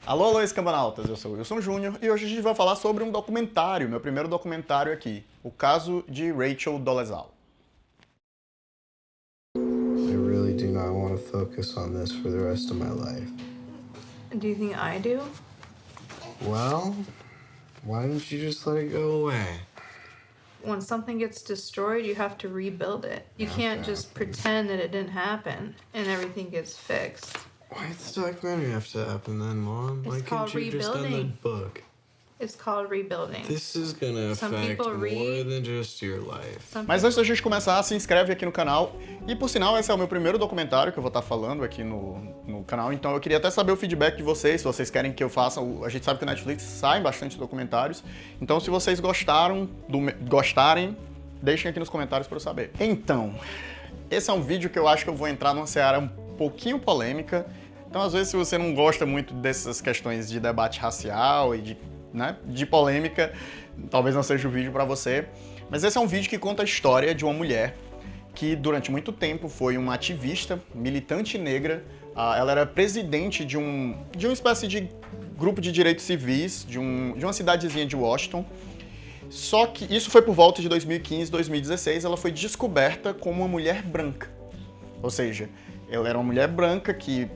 Alô, alô, escambanautas, eu sou o Wilson Júnior e hoje a gente vai falar sobre um documentário, meu primeiro documentário aqui, o caso de Rachel Dolezal. I really do not want to focus on this for the rest of my life. Do you think I do? Well, why don't you just let it go away? When something gets destroyed, you have to rebuild it. You can't just pretend that it didn't happen and everything gets fixed. Why does the documentary have to happen then, Mom? Why It's couldn't called you just done the rebuilding. book? It's called rebuilding. This is gonna Some affect people more read- than just your life. Some Mas antes da gente começar, se inscreve aqui no canal. E por sinal, esse é o meu primeiro documentário que eu vou estar falando aqui no canal, então eu queria até saber o feedback de vocês, se vocês querem que eu faça. A gente sabe que o Netflix sai bastante documentários, então se vocês gostarem, deixem aqui nos comentários para eu saber. Então, esse é um vídeo que eu acho que eu vou entrar numa seara um pouquinho polêmica. Então, às vezes, se você não gosta muito dessas questões de debate racial e de polêmica, talvez não seja o vídeo para você. Mas esse é um vídeo que conta a história de uma mulher que, durante muito tempo, foi uma ativista, militante negra. Ela era presidente de uma espécie de grupo de direitos civis de uma cidadezinha de Washington. Só que isso foi por volta de 2015, 2016, ela foi descoberta como uma mulher branca. Ou seja, ela era uma mulher branca que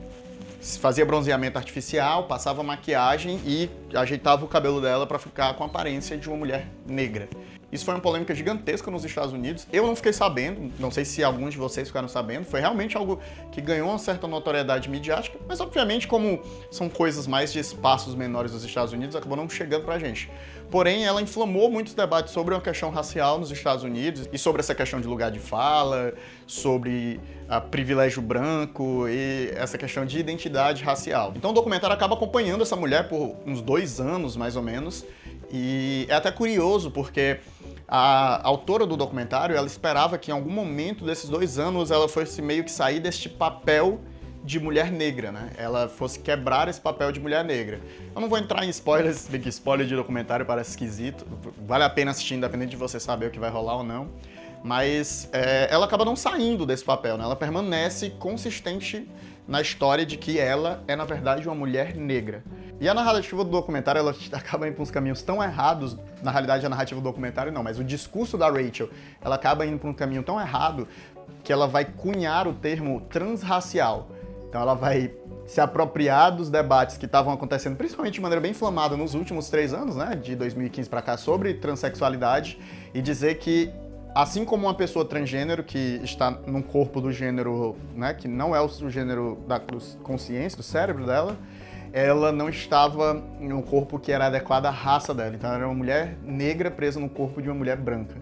fazia bronzeamento artificial, passava maquiagem e ajeitava o cabelo dela para ficar com a aparência de uma mulher negra. Isso foi uma polêmica gigantesca nos Estados Unidos. Eu não fiquei sabendo, não sei se alguns de vocês ficaram sabendo, foi realmente algo que ganhou uma certa notoriedade midiática, mas obviamente como são coisas mais de espaços menores dos Estados Unidos, acabou não chegando pra gente. Porém, ela inflamou muitos debates sobre uma questão racial nos Estados Unidos e sobre essa questão de lugar de fala, sobre privilégio branco e essa questão de identidade racial. Então o documentário acaba acompanhando essa mulher por uns 2 anos, mais ou menos, e é até curioso porque a autora do documentário, ela esperava que em algum momento desses 2 anos ela fosse meio que sair deste papel de mulher negra, né? Ela fosse quebrar esse papel de mulher negra. Eu não vou entrar em spoilers, bem que spoiler de documentário parece esquisito, vale a pena assistir independente de você saber o que vai rolar ou não, mas ela acaba não saindo desse papel, né? Ela permanece consistente na história de que ela é, na verdade, uma mulher negra. E a narrativa do documentário, ela acaba indo para uns caminhos tão errados, na realidade a narrativa do documentário não, mas o discurso da Rachel, ela acaba indo para um caminho tão errado que ela vai cunhar o termo transracial. Então ela vai se apropriar dos debates que estavam acontecendo, principalmente de maneira bem inflamada nos últimos 3 anos, né, de 2015 para cá, sobre transexualidade, e dizer que, assim como uma pessoa transgênero que está num corpo do gênero, né, que não é o gênero da consciência, do cérebro dela, ela não estava em um corpo que era adequado à raça dela. Então ela era uma mulher negra presa no corpo de uma mulher branca.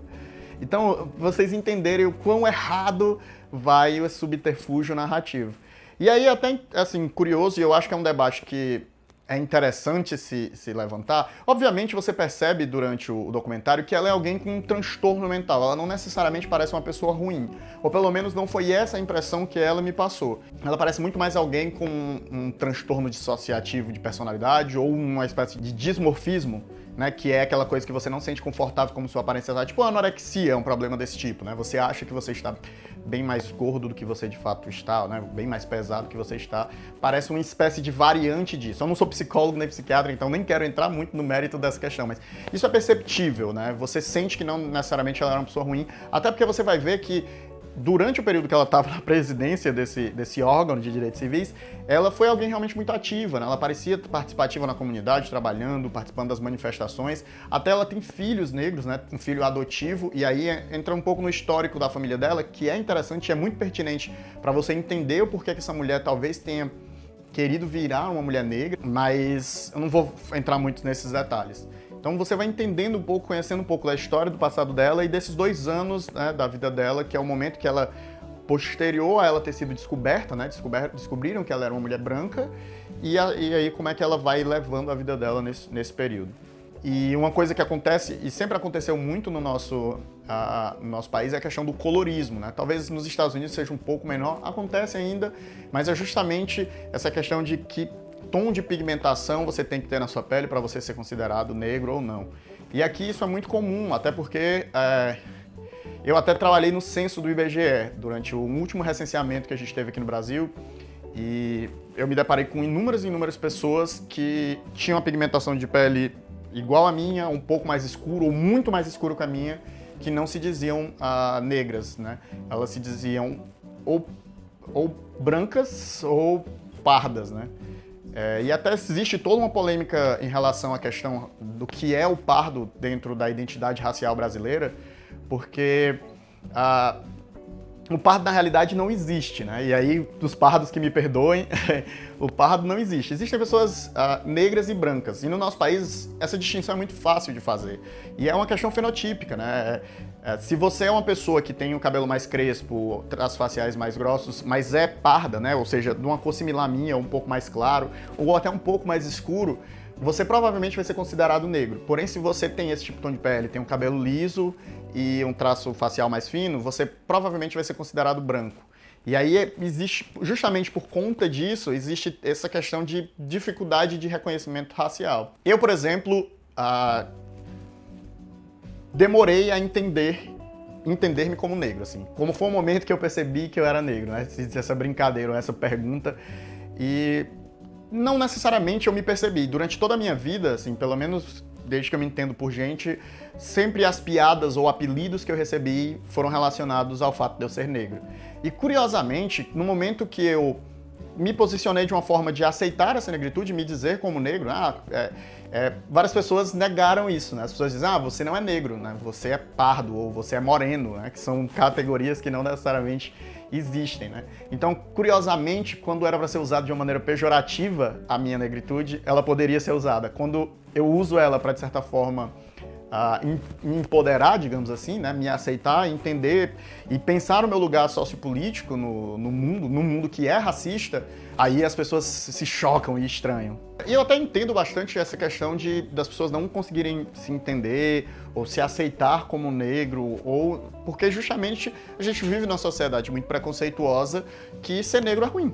Então, vocês entenderem o quão errado vai esse subterfúgio narrativo. E aí, até, assim, curioso, e eu acho que é um debate que é interessante se levantar. Obviamente, você percebe durante o documentário que ela é alguém com um transtorno mental. Ela não necessariamente parece uma pessoa ruim. Ou pelo menos não foi essa a impressão que ela me passou. Ela parece muito mais alguém com um transtorno dissociativo de personalidade ou uma espécie de dismorfismo, né, que é aquela coisa que você não se sente confortável como sua aparência está. Tipo, a anorexia é um problema desse tipo, né? Você acha que você está bem mais gordo do que você de fato está, né? Bem mais pesado do que você está. Parece uma espécie de variante disso. Eu não sou psicólogo nem psiquiatra, então nem quero entrar muito no mérito dessa questão, mas isso é perceptível, né? Você sente que não necessariamente ela era uma pessoa ruim, até porque você vai ver que durante o período que ela estava na presidência desse órgão de direitos civis, ela foi alguém realmente muito ativa, né? Ela parecia participativa na comunidade, trabalhando, participando das manifestações. Até ela tem filhos negros, né? Um filho adotivo, e aí entra um pouco no histórico da família dela, que é interessante e é muito pertinente para você entender o porquê que essa mulher talvez tenha querido virar uma mulher negra, mas eu não vou entrar muito nesses detalhes. Então você vai entendendo um pouco, conhecendo um pouco da história do passado dela e desses 2 anos, né, da vida dela, que é o momento que ela, posterior a ela ter sido descoberta, né, descobriram que ela era uma mulher branca, e aí como é que ela vai levando a vida dela nesse período. E uma coisa que acontece, e sempre aconteceu muito no nosso país, é a questão do colorismo, né? Talvez nos Estados Unidos seja um pouco menor, acontece ainda, mas é justamente essa questão de que tom de pigmentação você tem que ter na sua pele para você ser considerado negro ou não. E aqui isso é muito comum, até porque eu até trabalhei no censo do IBGE durante o último recenseamento que a gente teve aqui no Brasil, E eu me deparei com inúmeras e inúmeras pessoas que tinham a pigmentação de pele igual à minha, um pouco mais escuro ou muito mais escuro que a minha, que não se diziam negras, né? Elas se diziam ou brancas ou pardas, né? E até existe toda uma polêmica em relação à questão do que é o pardo dentro da identidade racial brasileira, porque o pardo na realidade não existe, né? E aí, dos pardos que me perdoem, o pardo não existe. Existem pessoas negras e brancas, e no nosso país essa distinção é muito fácil de fazer. E é uma questão fenotípica, né? Se você é uma pessoa que tem o cabelo mais crespo, traços faciais mais grossos, mas é parda, né? Ou seja, de uma cor similar à minha, um pouco mais claro, ou até um pouco mais escuro, você provavelmente vai ser considerado negro. Porém, se você tem esse tipo de tom de pele, tem um cabelo liso e um traço facial mais fino, você provavelmente vai ser considerado branco. E aí existe, justamente por conta disso, existe essa questão de dificuldade de reconhecimento racial. Eu, por exemplo, demorei a entender-me como negro, assim. Como foi o momento que eu percebi que eu era negro, né? Essa brincadeira, essa pergunta. E não necessariamente eu me percebi. Durante toda a minha vida, assim, pelo menos desde que eu me entendo por gente, sempre as piadas ou apelidos que eu recebi foram relacionados ao fato de eu ser negro. E curiosamente, no momento que eu me posicionei de uma forma de aceitar essa negritude, me dizer como negro, várias pessoas negaram isso, né? As pessoas dizem, você não é negro, né? Você é pardo ou você é moreno, né? Que são categorias que não necessariamente existem, né? Então, curiosamente, quando era para ser usado de uma maneira pejorativa a minha negritude, ela poderia ser usada. Quando eu uso ela para, de certa forma, me empoderar, digamos assim, né? Me aceitar, entender e pensar o meu lugar sociopolítico no mundo que é racista, aí as pessoas se chocam e estranham. E eu até entendo bastante essa questão das pessoas não conseguirem se entender ou se aceitar como negro, ou porque justamente a gente vive numa sociedade muito preconceituosa que ser negro é ruim.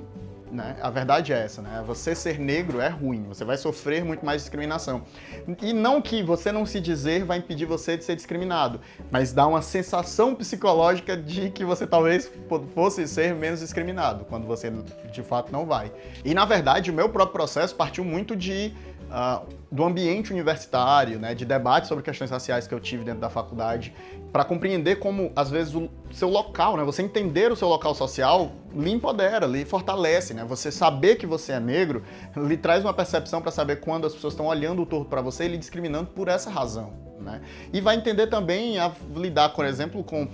Né? A verdade é essa, né? Você ser negro é ruim, você vai sofrer muito mais discriminação. E não que você não se dizer vai impedir você de ser discriminado, mas dá uma sensação psicológica de que você talvez fosse ser menos discriminado, quando você de fato não vai. E na verdade o meu próprio processo partiu muito do ambiente universitário, né, de debate sobre questões raciais que eu tive dentro da faculdade, para compreender como, às vezes, o seu local, né, você entender o seu local social, lhe empodera, lhe fortalece, né, você saber que você é negro, lhe traz uma percepção para saber quando as pessoas estão olhando o torto para você e lhe discriminando por essa razão. Né? E vai entender também a lidar, por exemplo, com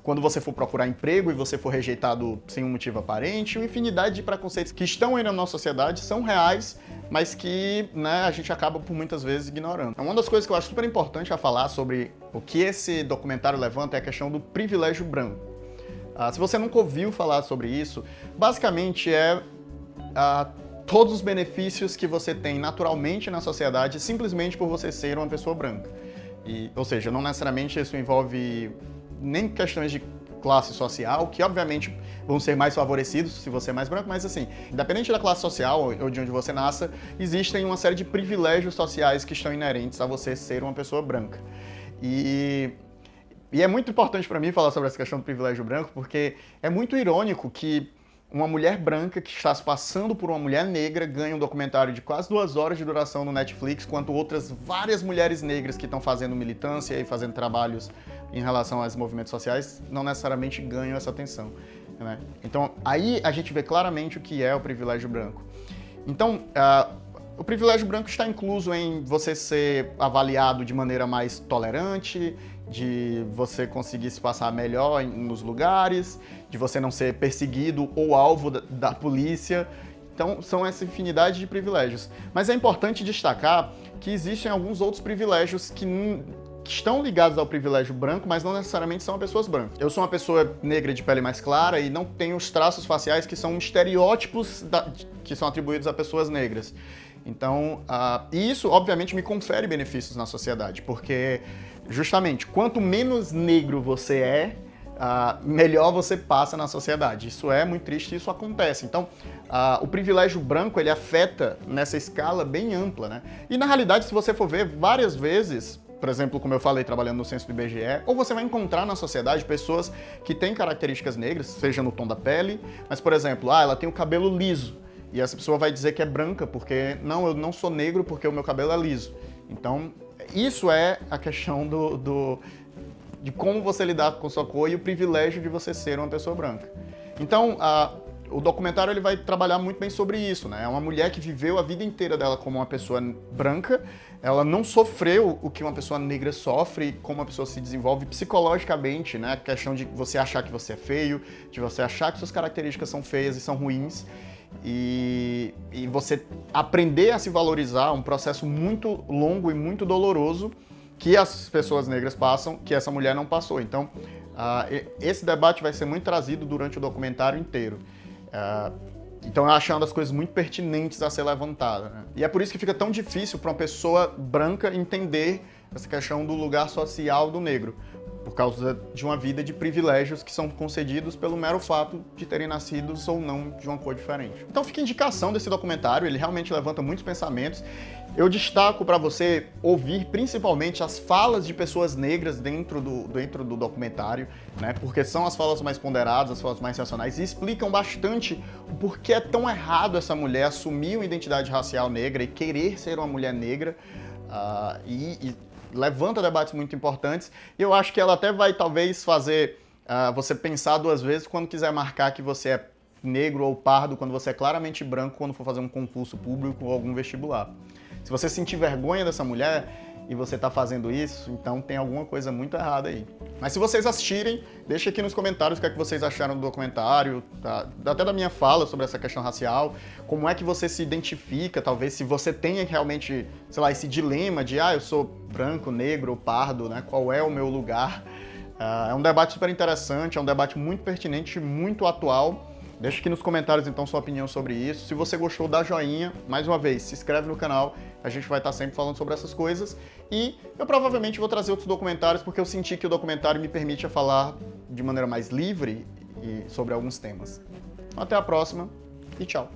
quando você for procurar emprego e você for rejeitado sem um motivo aparente, uma infinidade de preconceitos que estão aí na nossa sociedade, são reais, mas que, né, a gente acaba por muitas vezes ignorando. Uma das coisas que eu acho super importante a falar sobre o que esse documentário levanta é a questão do privilégio branco. Se você nunca ouviu falar sobre isso, basicamente todos os benefícios que você tem naturalmente na sociedade simplesmente por você ser uma pessoa branca. Ou seja, não necessariamente isso envolve nem questões de classe social, que obviamente vão ser mais favorecidos se você é mais branco, mas assim, independente da classe social ou de onde você nasça, existem uma série de privilégios sociais que estão inerentes a você ser uma pessoa branca. E é muito importante para mim falar sobre essa questão do privilégio branco, porque é muito irônico que uma mulher branca que está se passando por uma mulher negra ganha um documentário de quase 2 horas de duração no Netflix, enquanto outras várias mulheres negras que estão fazendo militância e fazendo trabalhos em relação aos movimentos sociais não necessariamente ganham essa atenção. Né? Então, aí a gente vê claramente o que é o privilégio branco. Então, o privilégio branco está incluso em você ser avaliado de maneira mais tolerante, de você conseguir se passar melhor nos lugares, de você não ser perseguido ou alvo da polícia. Então, são essa infinidade de privilégios. Mas é importante destacar que existem alguns outros privilégios que estão ligados ao privilégio branco, mas não necessariamente são pessoas brancas. Eu sou uma pessoa negra de pele mais clara e não tenho os traços faciais que são estereótipos que são atribuídos a pessoas negras. Então, isso, obviamente, me confere benefícios na sociedade, porque, justamente, quanto menos negro você é, melhor você passa na sociedade. Isso é muito triste e isso acontece. Então, o privilégio branco, ele afeta nessa escala bem ampla, né? E, na realidade, se você for ver, várias vezes, por exemplo, como eu falei, trabalhando no censo do IBGE, ou você vai encontrar na sociedade pessoas que têm características negras, seja no tom da pele, mas, por exemplo, ela tem o cabelo liso, e essa pessoa vai dizer que é branca, porque, não, eu não sou negro porque o meu cabelo é liso. Então, isso é a questão de como você lidar com sua cor e o privilégio de você ser uma pessoa branca. Então, o documentário ele vai trabalhar muito bem sobre isso, né? É uma mulher que viveu a vida inteira dela como uma pessoa branca, ela não sofreu o que uma pessoa negra sofre, como uma pessoa se desenvolve psicologicamente, né? A questão de você achar que você é feio, de você achar que suas características são feias e são ruins, e você aprender a se valorizar, um processo muito longo e muito doloroso que as pessoas negras passam, que essa mulher não passou. Então, esse debate vai ser muito trazido durante o documentário inteiro. Então eu acho uma das coisas muito pertinentes a ser levantada, né? E é por isso que fica tão difícil para uma pessoa branca entender essa questão do lugar social do negro, por causa de uma vida de privilégios que são concedidos pelo mero fato de terem nascido ou não de uma cor diferente. Então fica a indicação desse documentário, ele realmente levanta muitos pensamentos. Eu destaco para você ouvir principalmente as falas de pessoas negras dentro do documentário, né? Porque são as falas mais ponderadas, as falas mais racionais, e explicam bastante o porquê é tão errado essa mulher assumir uma identidade racial negra e querer ser uma mulher negra, e levanta debates muito importantes. E eu acho que ela até vai talvez fazer você pensar duas vezes quando quiser marcar que você é negro ou pardo, quando você é claramente branco, quando for fazer um concurso público ou algum vestibular. Se você sentir vergonha dessa mulher e você tá fazendo isso, então tem alguma coisa muito errada aí. Mas se vocês assistirem, deixa aqui nos comentários o que é que vocês acharam do documentário, até da minha fala sobre essa questão racial, como é que você se identifica, talvez se você tenha realmente, sei lá, esse dilema de, eu sou branco, negro ou pardo, né? Qual é o meu lugar? É um debate super interessante, é um debate muito pertinente, muito atual. Deixa aqui nos comentários, então, sua opinião sobre isso. Se você gostou, dá joinha. Mais uma vez, se inscreve no canal. A gente vai estar sempre falando sobre essas coisas. E eu provavelmente vou trazer outros documentários, porque eu senti que o documentário me permite falar de maneira mais livre sobre alguns temas. Até a próxima e tchau!